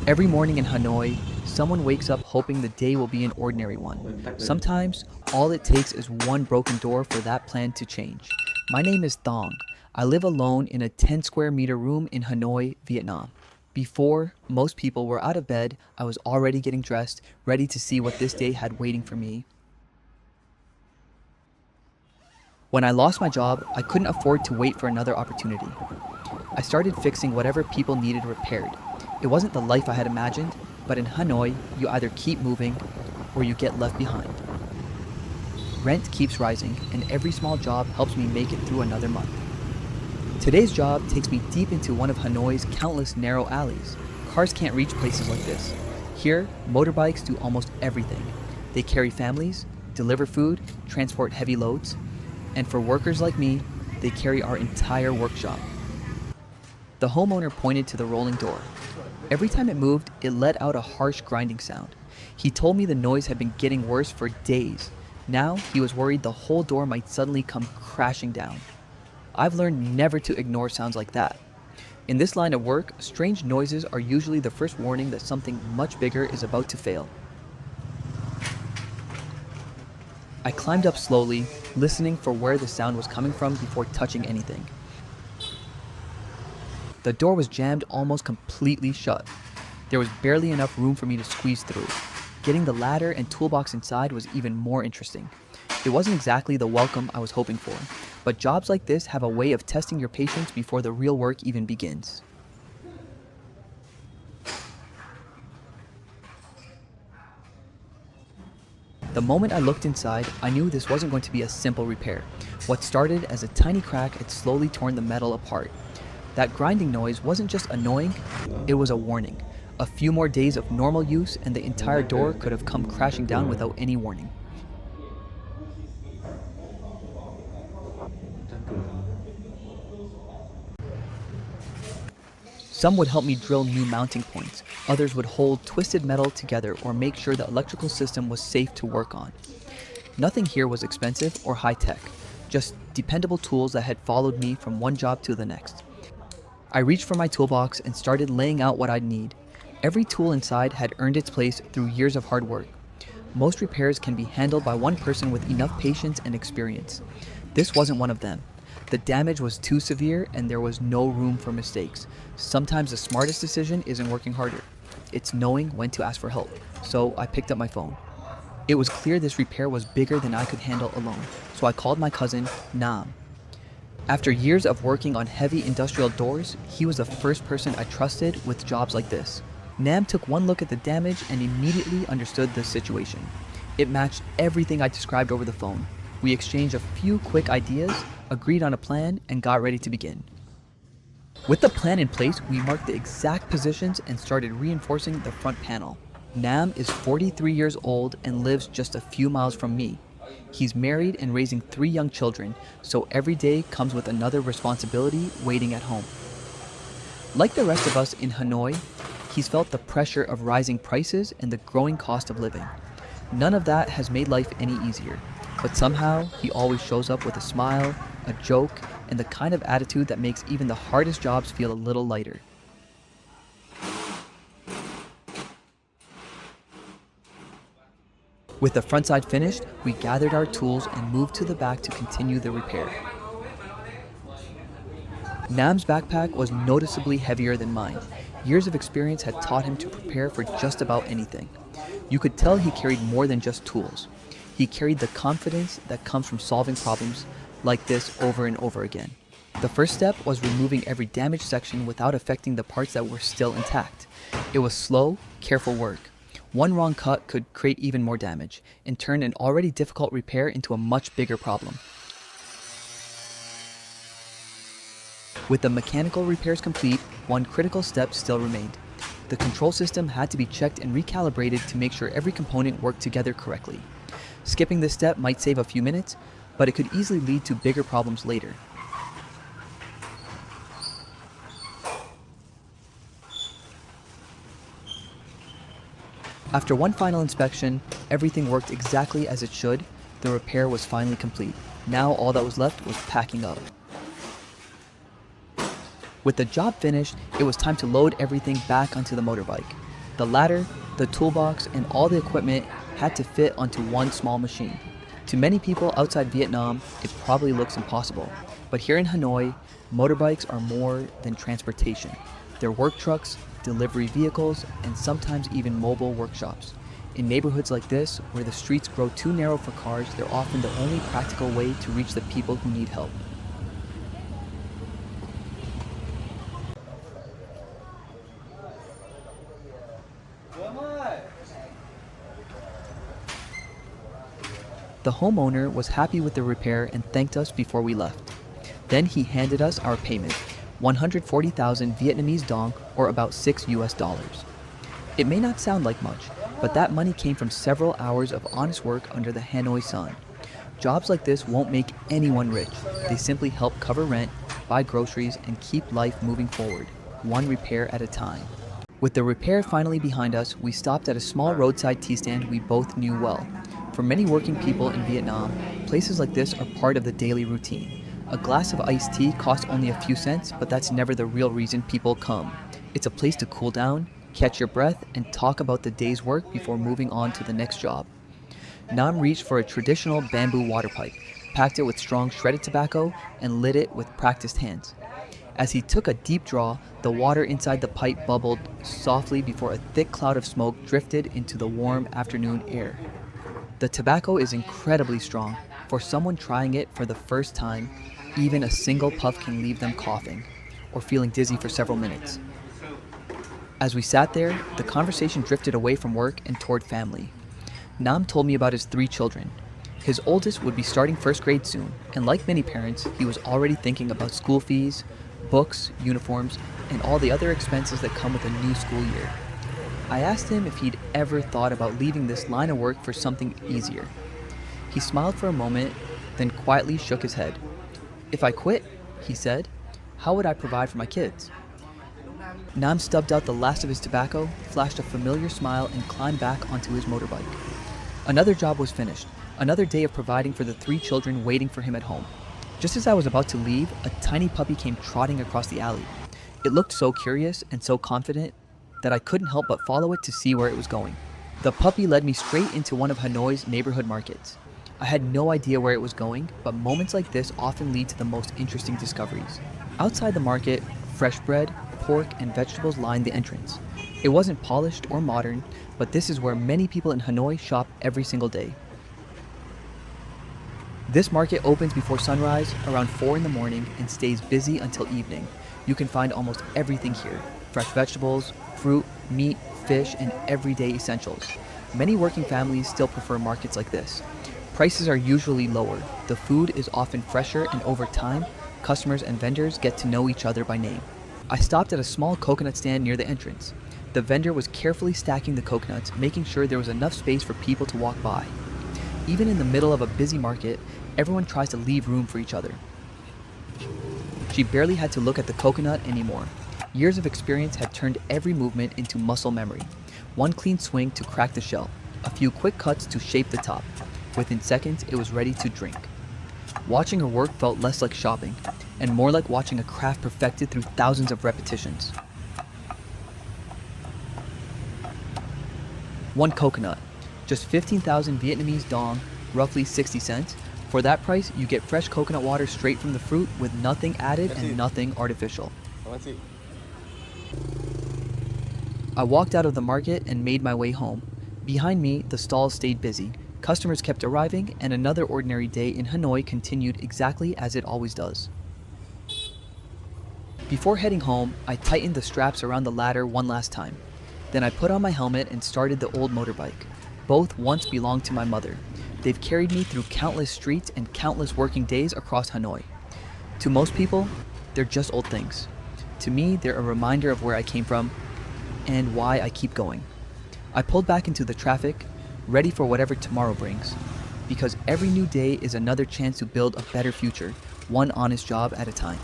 Every morning in Hanoi, someone wakes up hoping the day will be an ordinary one. Sometimes, all it takes is one broken door for that plan to change. My name is Thang. I live alone in a 10 square meter room in Hanoi, Vietnam. Before most people were out of bed, I was already getting dressed, ready to see what this day had waiting for me. When I lost my job, I couldn't afford to wait for another opportunity. I started fixing whatever people needed repaired. It wasn't the life I had imagined, but in Hanoi, you either keep moving or you get left behind. Rent keeps rising, and every small job helps me make it through another month. Today's job takes me deep into one of Hanoi's countless narrow alleys. Cars can't reach places like this. Here, motorbikes do almost everything. They carry families, deliver food, transport heavy loads, and for workers like me, they carry our entire workshop. The homeowner pointed to the rolling door. Every time it moved, it let out a harsh grinding sound. He told me the noise had been getting worse for days. Now, he was worried the whole door might suddenly come crashing down. I've learned never to ignore sounds like that. In this line of work, strange noises are usually the first warning that something much bigger is about to fail. I climbed up slowly, listening for where the sound was coming from before touching anything. The door was jammed almost completely shut. There was barely enough room for me to squeeze through. Getting the ladder and toolbox inside was even more interesting. It wasn't exactly the welcome I was hoping for, but jobs like this have a way of testing your patience before the real work even begins. The moment I looked inside, I knew this wasn't going to be a simple repair. What started as a tiny crack had slowly torn the metal apart. That grinding noise wasn't just annoying, it was a warning. A few more days of normal use and the entire door could have come crashing down without any warning. Some would help me drill new mounting points. Others would hold twisted metal together or make sure the electrical system was safe to work on. Nothing here was expensive or high-tech, just dependable tools that had followed me from one job to the next. I reached for my toolbox and started laying out what I'd need. Every tool inside had earned its place through years of hard work. Most repairs can be handled by one person with enough patience and experience. This wasn't one of them. The damage was too severe and there was no room for mistakes. Sometimes the smartest decision isn't working harder. It's knowing when to ask for help. So I picked up my phone. It was clear this repair was bigger than I could handle alone, so I called my cousin, Nam. After years of working on heavy industrial doors, he was the first person I trusted with jobs like this. Nam took one look at the damage and immediately understood the situation. It matched everything I described over the phone. We exchanged a few quick ideas, agreed on a plan, and got ready to begin. With the plan in place, we marked the exact positions and started reinforcing the front panel. Nam is 43 years old and lives just a few miles from me. He's married and raising 3 young children, so every day comes with another responsibility waiting at home. Like the rest of us in Hanoi, he's felt the pressure of rising prices and the growing cost of living. None of that has made life any easier, but somehow he always shows up with a smile, a joke, and the kind of attitude that makes even the hardest jobs feel a little lighter. With the front side finished, we gathered our tools and moved to the back to continue the repair. Nam's backpack was noticeably heavier than mine. Years of experience had taught him to prepare for just about anything. You could tell he carried more than just tools. He carried the confidence that comes from solving problems like this over and over again. The first step was removing every damaged section without affecting the parts that were still intact. It was slow, careful work. One wrong cut could create even more damage and turn an already difficult repair into a much bigger problem. With the mechanical repairs complete, one critical step still remained. The control system had to be checked and recalibrated to make sure every component worked together correctly. Skipping this step might save a few minutes, but it could easily lead to bigger problems later. After one final inspection, everything worked exactly as it should. The repair was finally complete. Now all that was left was packing up. With the job finished, it was time to load everything back onto the motorbike. The ladder, the toolbox, and all the equipment had to fit onto one small machine. To many people outside Vietnam, it probably looks impossible. But here in Hanoi, motorbikes are more than transportation. They're work trucks, delivery vehicles, and sometimes even mobile workshops. In neighborhoods like this, where the streets grow too narrow for cars, they're often the only practical way to reach the people who need help. The homeowner was happy with the repair and thanked us before we left. Then he handed us our payment, 140,000 Vietnamese dong, or about $6. It may not sound like much, but that money came from several hours of honest work under the Hanoi sun. Jobs like this won't make anyone rich. They simply help cover rent, buy groceries, and keep life moving forward, one repair at a time. With the repair finally behind us, we stopped at a small roadside tea stand we both knew well. For many working people in Vietnam, places like this are part of the daily routine. A glass of iced tea costs only a few cents, but that's never the real reason people come. It's a place to cool down, catch your breath, and talk about the day's work before moving on to the next job. Nam reached for a traditional bamboo water pipe, packed it with strong shredded tobacco, and lit it with practiced hands. As he took a deep draw, the water inside the pipe bubbled softly before a thick cloud of smoke drifted into the warm afternoon air. The tobacco is incredibly strong. For someone trying it for the first time, even a single puff can leave them coughing or feeling dizzy for several minutes. As we sat there, the conversation drifted away from work and toward family. Nam told me about his 3 children. His oldest would be starting first grade soon, and like many parents, he was already thinking about school fees, books, uniforms, and all the other expenses that come with a new school year. I asked him if he'd ever thought about leaving this line of work for something easier. He smiled for a moment, then quietly shook his head. "If I quit," he said, "how would I provide for my kids?" Nam stubbed out the last of his tobacco, flashed a familiar smile, and climbed back onto his motorbike. Another job was finished, another day of providing for the 3 children waiting for him at home. Just as I was about to leave, a tiny puppy came trotting across the alley. It looked so curious and so confident that I couldn't help but follow it to see where it was going. The puppy led me straight into one of Hanoi's neighborhood markets. I had no idea where it was going, but moments like this often lead to the most interesting discoveries. Outside the market, fresh bread, pork, and vegetables lined the entrance. It wasn't polished or modern, but this is where many people in Hanoi shop every single day. This market opens before sunrise, around 4 in the morning, and stays busy until evening. You can find almost everything here: fresh vegetables, fruit, meat, fish, and everyday essentials. Many working families still prefer markets like this. Prices are usually lower, the food is often fresher, and over time, customers and vendors get to know each other by name. I stopped at a small coconut stand near the entrance. The vendor was carefully stacking the coconuts, making sure there was enough space for people to walk by. Even in the middle of a busy market, everyone tries to leave room for each other. She barely had to look at the coconut anymore. Years of experience had turned every movement into muscle memory. One clean swing to crack the shell, a few quick cuts to shape the top. Within seconds, it was ready to drink. Watching her work felt less like shopping, and more like watching a craft perfected through thousands of repetitions. One coconut, just 15,000 Vietnamese dong, roughly 60 cents. For that price, you get fresh coconut water straight from the fruit with nothing added and nothing artificial. I walked out of the market and made my way home. Behind me, the stalls stayed busy. Customers kept arriving, and another ordinary day in Hanoi continued exactly as it always does. Before heading home, I tightened the straps around the ladder one last time. Then I put on my helmet and started the old motorbike. Both once belonged to my mother. They've carried me through countless streets and countless working days across Hanoi. To most people, they're just old things. To me, they're a reminder of where I came from and why I keep going. I pulled back into the traffic, ready for whatever tomorrow brings, because every new day is another chance to build a better future, one honest job at a time.